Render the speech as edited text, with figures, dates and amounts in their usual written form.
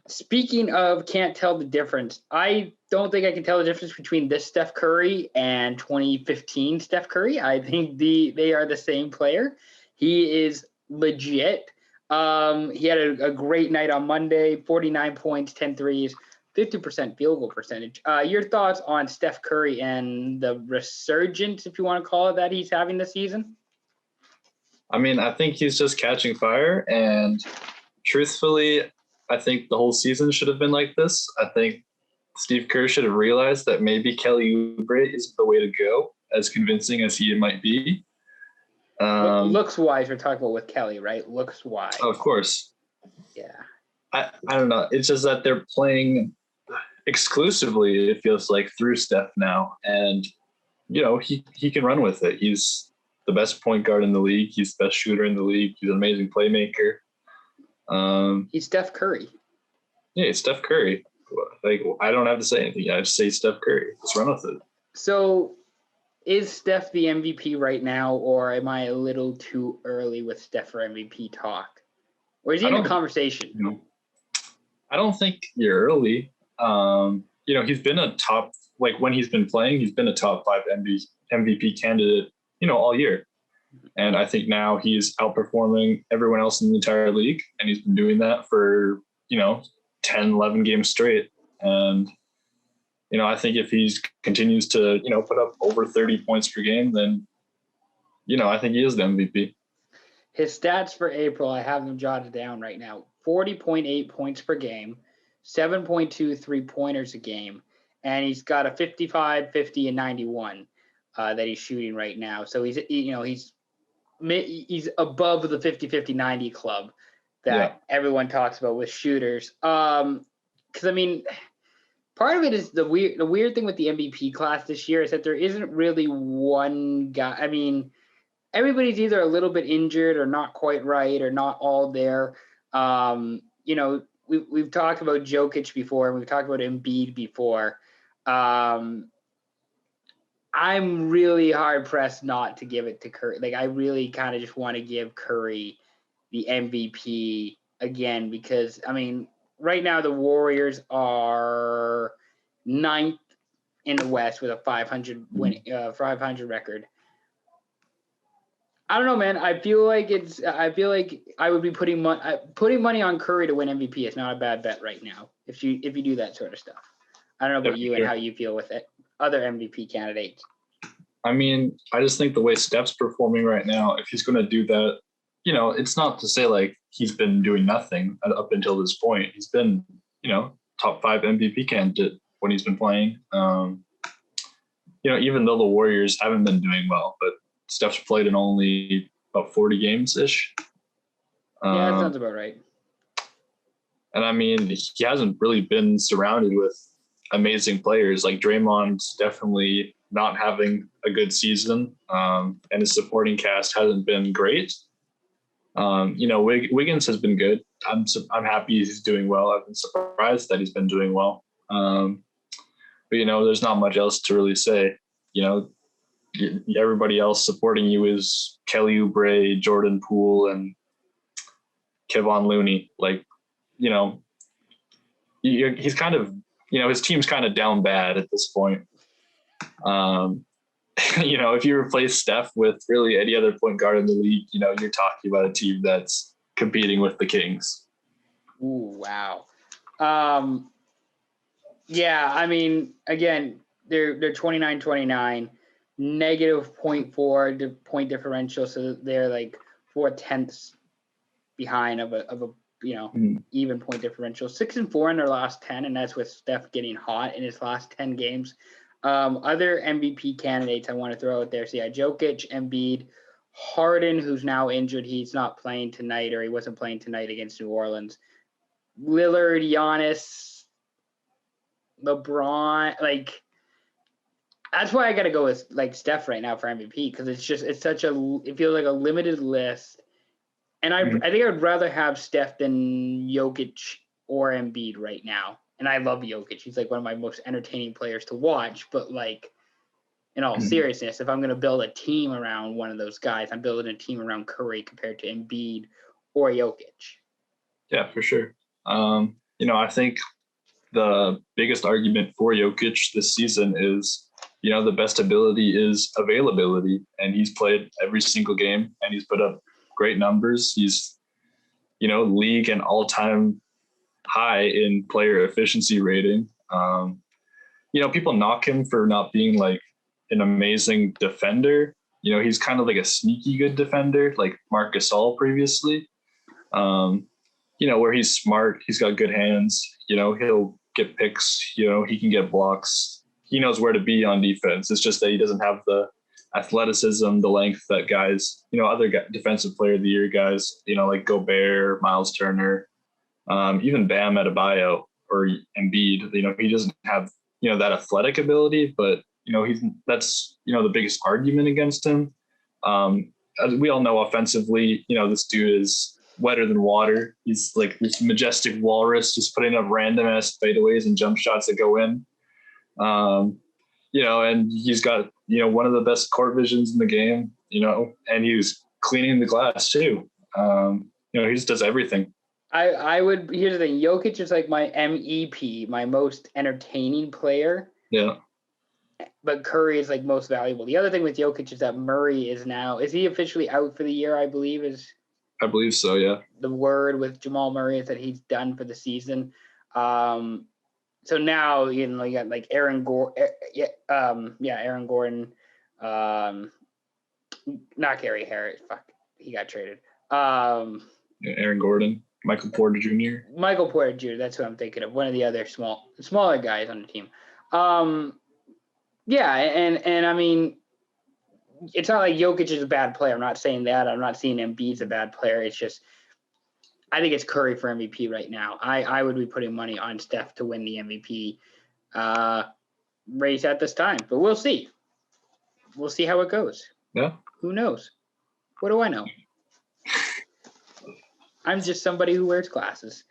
Speaking of can't tell the difference, I don't think I can tell the difference between this Steph Curry and 2015 Steph Curry. I think they are the same player. He is legit. He had a great night on Monday, 49 points, 10 threes, 50% field goal percentage. Your thoughts on Steph Curry and the resurgence, if you want to call it that, he's having this season? I mean, I think he's just catching fire, and truthfully, I think the whole season should have been like this. I think Steve Kerr should have realized that maybe Kelly Oubre is the way to go, as convincing as he might be. Looks-wise, we're talking about with Kelly, right? Looks-wise. Oh, of course. Yeah. I don't know. It's just that they're playing exclusively, it feels like, through Steph now. And, he can run with it. He's the best point guard in the league. He's the best shooter in the league. He's an amazing playmaker. He's Steph Curry. Yeah, it's Steph Curry. Like, I don't have to say anything. I just say Steph Curry. Let's run with it. So, is Steph the MVP right now, or am I a little too early with Steph for MVP talk? Or is he in a conversation? I don't think you're early. He's been a top, like when he's been playing, he's been a top 5 MVP candidate, all year. And I think now he's outperforming everyone else in the entire league. And he's been doing that for, 10, 11 games straight. And, I think if he continues to, put up over 30 points per game, then, I think he is the MVP. His stats for April, I have them jotted down right now. 40.8 points per game, 7.2 3-pointers a game. And he's got a 55, 50, and 91 that he's shooting right now. So he's above the 50, 50, 90 club that everyone talks about with shooters. Because, part of it is the weird thing with the MVP class this year is that there isn't really one guy. Everybody's either a little bit injured or not quite right or not all there. We've talked about Jokic before, and we've talked about Embiid before. I'm really hard pressed not to give it to Curry. Like, I really kind of just want to give Curry the MVP again because, right now the Warriors are 9th in the West with a 500 record. I don't know, man. I feel like I would be putting money on Curry to win MVP. It's not a bad bet right now if you do that sort of stuff. I don't know about you and how you feel with it. Other MVP candidates. I just think the way Steph's performing right now, if he's going to do that, it's not to say like he's been doing nothing up until this point. He's been, top 5 MVP candidate when he's been playing. Even though the Warriors haven't been doing well, but Steph's played in only about 40 games-ish. Yeah, that sounds about right. And he hasn't really been surrounded with amazing players. Like Draymond's definitely not having a good season, and his supporting cast hasn't been great. Wiggins has been good. I'm happy he's doing well. I've been surprised that he's been doing well. But there's not much else to really say. Everybody else supporting you is Kelly Oubre, Jordan Poole, and Kevon Looney. Like, he's kind of, his team's kind of down bad at this point. If you replace Steph with really any other point guard in the league, you're talking about a team that's competing with the Kings. Ooh, wow. Again, they're 29-29, negative 0.4 point differential, so they're like 4/10 behind of a even point differential. 6-4 in their last 10, and that's with Steph getting hot in his last 10 games. Other MVP candidates I want to throw out there. So Jokic, Embiid, Harden, who's now injured. He's not playing tonight, or he wasn't playing tonight against New Orleans. Lillard, Giannis, LeBron. Like, that's why I got to go with like Steph right now for MVP, because it feels like a limited list. And I think I would rather have Steph than Jokic or Embiid right now. And I love Jokic. He's like one of my most entertaining players to watch. But like, in all seriousness, if I'm going to build a team around one of those guys, I'm building a team around Curry compared to Embiid or Jokic. Yeah, for sure. I think the biggest argument for Jokic this season is, the best ability is availability, and he's played every single game and he's put up great numbers. He's, league and all-time high in player efficiency rating. People knock him for not being like an amazing defender. He's kind of like a sneaky good defender, like Marc Gasol previously. Where he's smart, he's got good hands, he'll get picks, he can get blocks. He knows where to be on defense. It's just that he doesn't have the athleticism, the length that guys, other defensive player of the year guys, like Gobert, Miles Turner, even Bam Adebayo or Embiid, he doesn't have, that athletic ability, but, that's the biggest argument against him. As we all know offensively, this dude is wetter than water. He's like this majestic walrus just putting up random ass fadeaways and jump shots that go in. And he's got, one of the best court visions in the game, and he was cleaning the glass too. He just does everything. Here's the thing. Jokic is like my MEP, my most entertaining player. Yeah. But Curry is like most valuable. The other thing with Jokic is that Murray is he officially out for the year, I believe so, yeah. The word with Jamal Murray is that he's done for the season. So now, you got like Aaron Gordon, Aaron Gordon, not Gary Harris. Fuck, he got traded. Aaron Gordon, Michael Porter Jr. That's who I'm thinking of. One of the other smaller guys on the team. And I mean, it's not like Jokic is a bad player. I'm not saying that. I'm not saying Embiid's a bad player. It's just, I think it's Curry for MVP right now. I would be putting money on Steph to win the MVP race at this time, but we'll see. We'll see how it goes. Yeah. Who knows? What do I know? I'm just somebody who wears glasses.